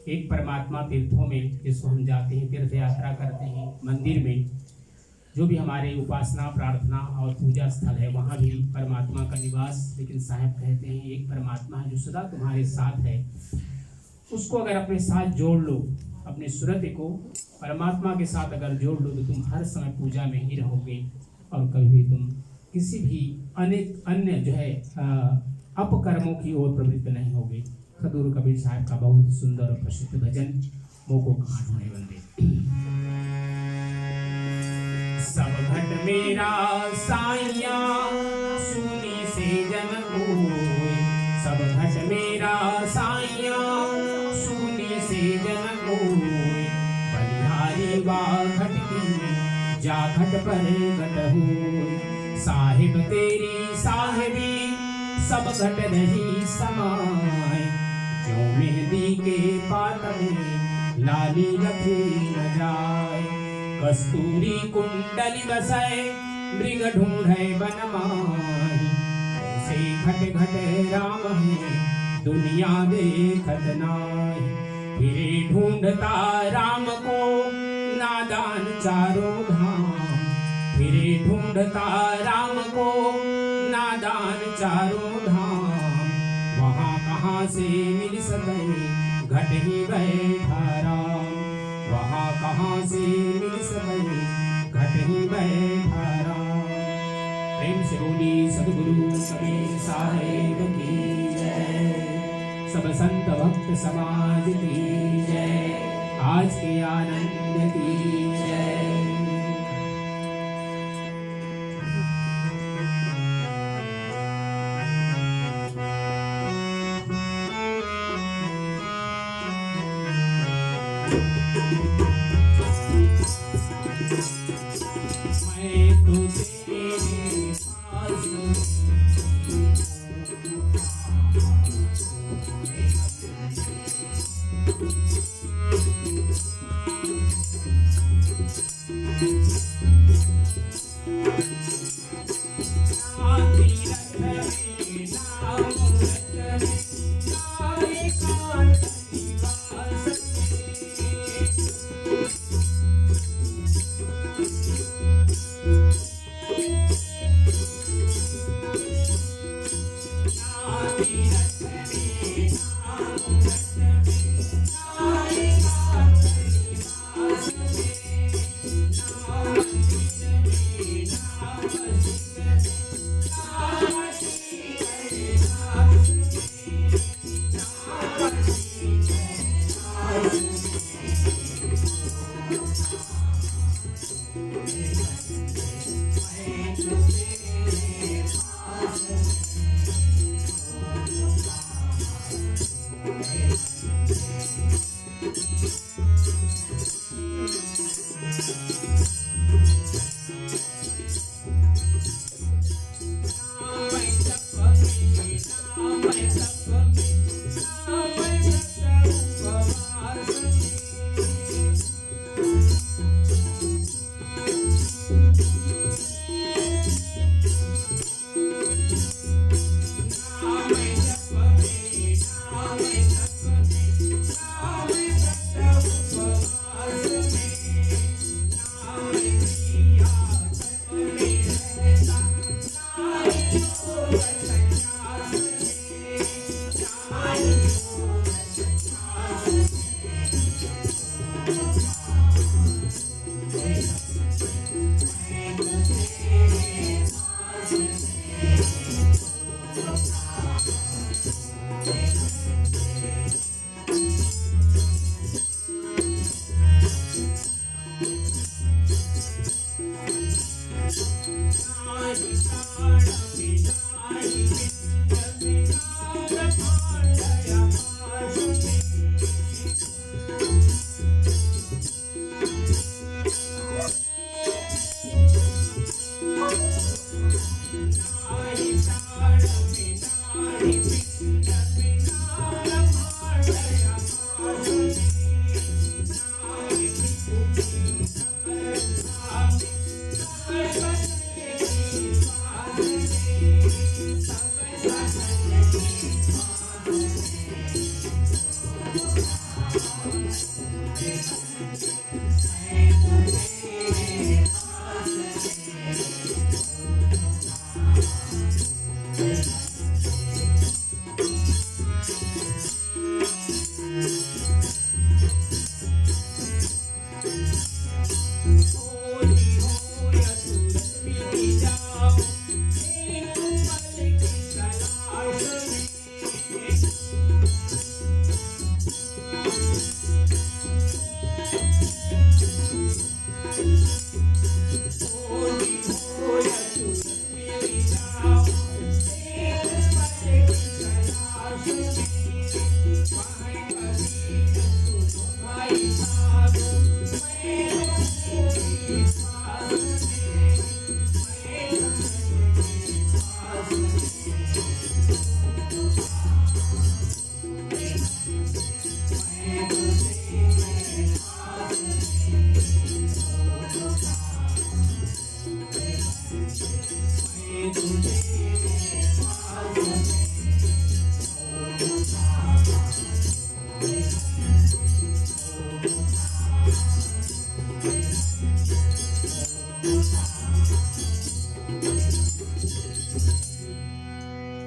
एक परमात्मा तीर्थों में जिसको हम जाते हैं, तीर्थ यात्रा करते हैं, मंदिर में जो भी हमारे उपासना प्रार्थना और पूजा स्थल है वहाँ भी परमात्मा का निवास। लेकिन साहब कहते हैं एक परमात्मा है जो सदा तुम्हारे साथ है, उसको अगर अपने साथ जोड़ लो, अपने सूरत को परमात्मा के साथ अगर जोड़ लो तो तुम हर समय पूजा में ही रहोगे और कभी भी तुम किसी भी अन्य जो है अपकर्मों की ओर प्रवृत्त नहीं होगे। सदगुरु कबीर साहब का बहुत सुंदर और प्रसिद्ध भजन मोको कहां होने बंदे। सब घट मेरा साइया सुनी से जन कोय, सब घट मेरा साइया सुनी से जन कोय, बलिहारी वा घट की जा घट पर घट होय, साहिब तेरी साहिबी सब घट नहीं समाय, जो मेहंदी के पात में लाली रखी न जाए, कस्तूरी कुंडली बसै मृग ढूंढे बनमाही, ऐसे घट घट राम है दुनिया देखत नाहि, फिरे ढूंढता राम को नादान चारों धाम, फिरे ढूंढता राम को नादान चारों धाम, वहाँ कहाँ से मिल सके घट ही बैठा राम, वहाँ कहाँ से मिल सके घट ही बैठा राम। प्रेम से बोली सद्गुरु कबीर साहिब की जय, सब संत भक्त समाज की जय, आज के आनंद की जय। मैं तो तेरे पास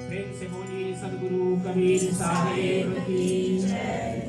प्रेम से बोलिए सदगुरु कबीर साहेब की जय।